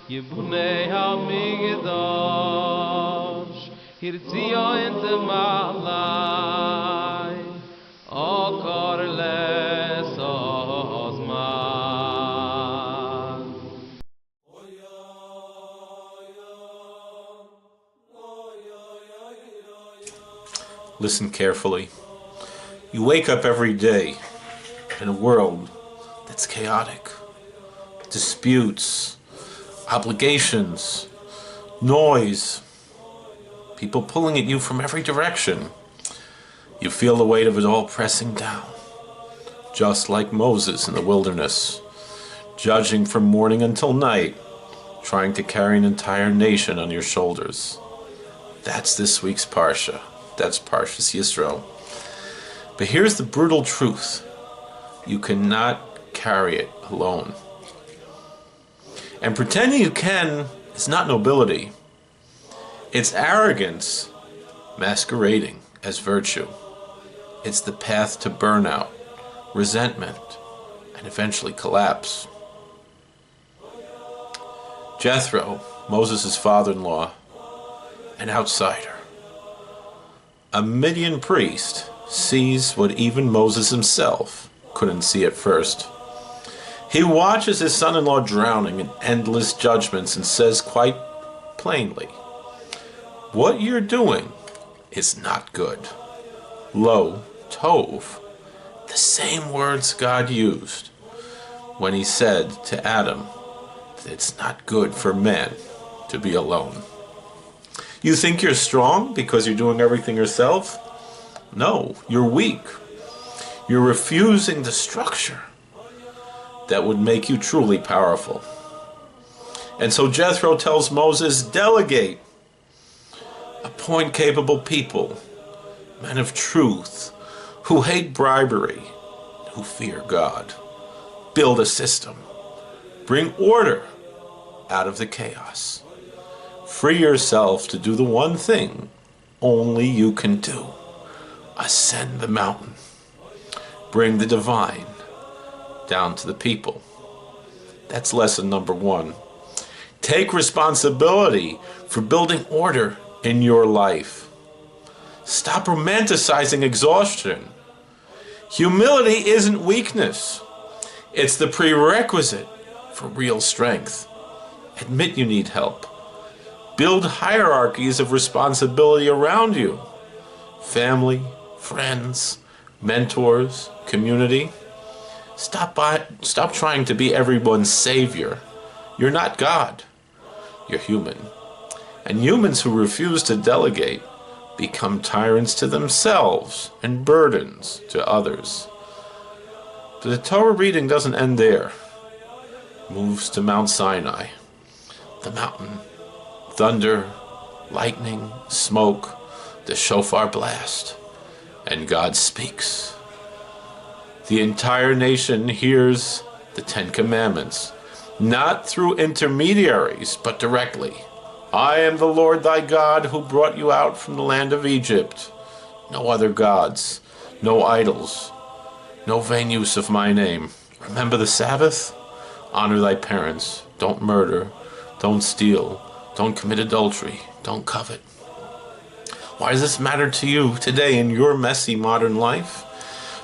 Yibunei HaMikdash Hirtzio inte malai Okor les ozman. Listen carefully. You wake up every day in a world that's chaotic. Disputes, obligations, noise, people pulling at you from every direction. You feel the weight of it all pressing down, just like Moses in the wilderness, judging from morning until night, trying to carry an entire nation on your shoulders. That's this week's Parsha. That's Parshas Yisro. But here's the brutal truth. You cannot carry it alone. And pretending you can is not nobility. It's arrogance masquerading as virtue. It's the path to burnout, resentment, and eventually collapse. Jethro, Moses' father-in-law, an outsider, a Midian priest, sees what even Moses himself couldn't see at first. He watches his son-in-law drowning in endless judgments and says quite plainly, "What you're doing is not good." Lo, tov, the same words God used when he said to Adam that it's not good for man to be alone. You think you're strong because you're doing everything yourself? No, you're weak. You're refusing the structure that would make you truly powerful. And so Jethro tells Moses, delegate. Appoint capable people, men of truth, who hate bribery, who fear God. Build a system. Bring order out of the chaos. Free yourself to do the one thing only you can do. Ascend the mountain. Bring the divine down to the people. That's lesson number one. Take responsibility for building order in your life. Stop romanticizing exhaustion. Humility isn't weakness. It's the prerequisite for real strength. Admit you need help. Build hierarchies of responsibility around you. Family, friends, mentors, community. Stop trying to be everyone's savior. You're not God. You're human. And humans who refuse to delegate become tyrants to themselves and burdens to others. But the Torah reading doesn't end there. It moves to Mount Sinai, the mountain. Thunder, lightning, smoke, the shofar blast, and God speaks. The entire nation hears the Ten Commandments, not through intermediaries, but directly. I am the Lord thy God who brought you out from the land of Egypt. No other gods, no idols, no vain use of my name. Remember the Sabbath? Honor thy parents. Don't murder. Don't steal. Don't commit adultery. Don't covet. Why does this matter to you today in your messy modern life?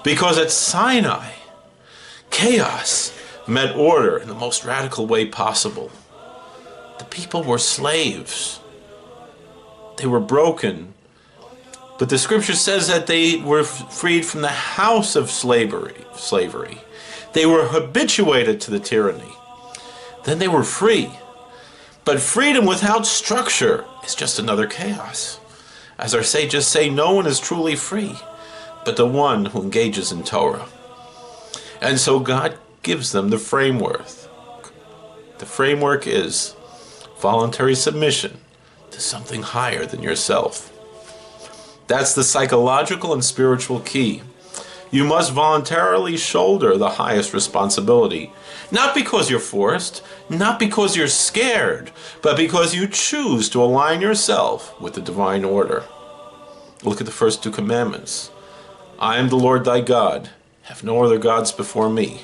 Because at Sinai, chaos met order in the most radical way possible. The people were slaves. They were broken. But the scripture says that they were freed from the house of slavery. They were habituated to the tyranny. Then they were free. But freedom without structure is just another chaos. As our sages say, no one is truly free but the one who engages in Torah. And so God gives them the framework. The framework is voluntary submission to something higher than yourself. That's the psychological and spiritual key. You must voluntarily shoulder the highest responsibility. Not because you're forced, not because you're scared, but because you choose to align yourself with the divine order. Look at the first two commandments. I am the Lord thy God. Have no other gods before me.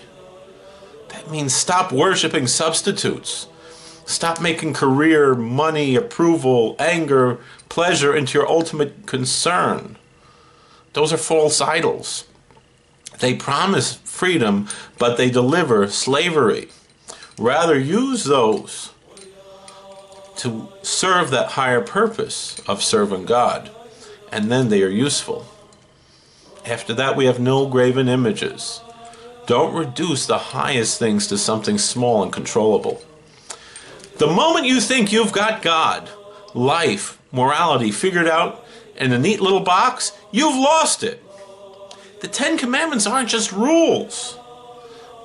That means stop worshiping substitutes. Stop making career, money, approval, anger, pleasure into your ultimate concern. Those are false idols. They promise freedom, but they deliver slavery. Rather, use those to serve that higher purpose of serving God, and then they are useful. After that, we have no graven images. Don't reduce the highest things to something small and controllable. The moment you think you've got God, life, morality figured out in a neat little box, you've lost it. The Ten Commandments aren't just rules.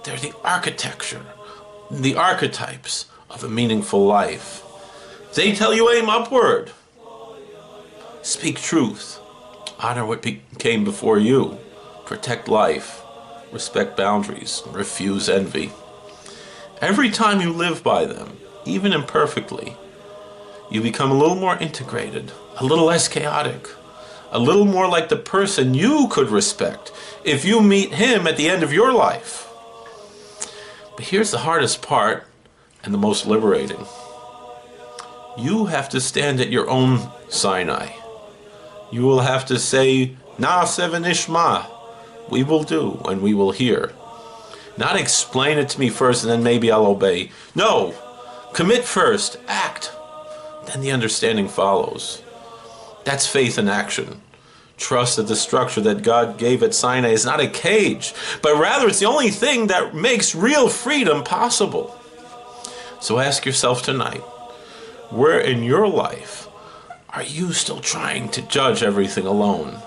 They're the architecture, the archetypes of a meaningful life. They tell you aim upward. Speak truth. Honor what came before you. Protect life. Respect boundaries. Refuse envy. Every time you live by them, even imperfectly, you become a little more integrated, a little less chaotic, a little more like the person you could respect if you meet him at the end of your life. But here's the hardest part and the most liberating. You have to stand at your own Sinai. You will have to say, Na'aseh v'nishma, we will do and we will hear. Not explain it to me first and then maybe I'll obey. No, commit first, act. Then the understanding follows. That's faith in action. Trust that the structure that God gave at Sinai is not a cage, but rather it's the only thing that makes real freedom possible. So ask yourself tonight, where in your life are you still trying to judge everything alone?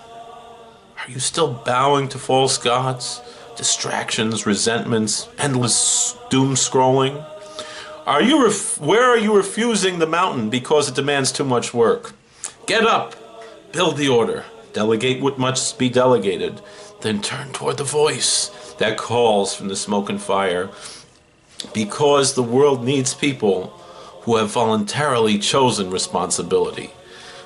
Are you still bowing to false gods, distractions, resentments, endless doom scrolling? Where are you refusing the mountain because it demands too much work? Get up, build the order, delegate what must be delegated, then turn toward the voice that calls from the smoke and fire. Because the world needs people who have voluntarily chosen responsibility.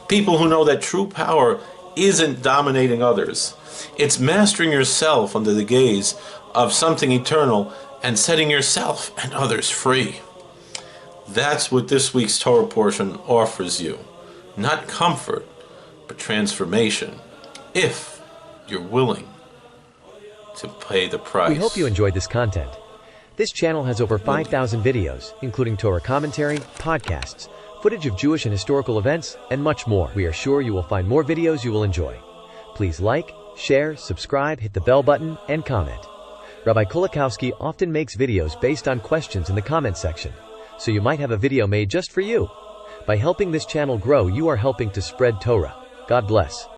People who know that true power isn't dominating others. It's mastering yourself under the gaze of something eternal and setting yourself and others free. That's what this week's Torah portion offers you. Not comfort, but transformation, if you're willing to pay the price. We hope you enjoyed this content. This channel has over 5,000 videos, including Torah commentary, podcasts, footage of Jewish and historical events, and much more. We are sure you will find more videos you will enjoy. Please like, share, subscribe, hit the bell button, and comment. Rabbi Kulikowski often makes videos based on questions in the comment section, so you might have a video made just for you. By helping this channel grow, you are helping to spread Torah. God bless.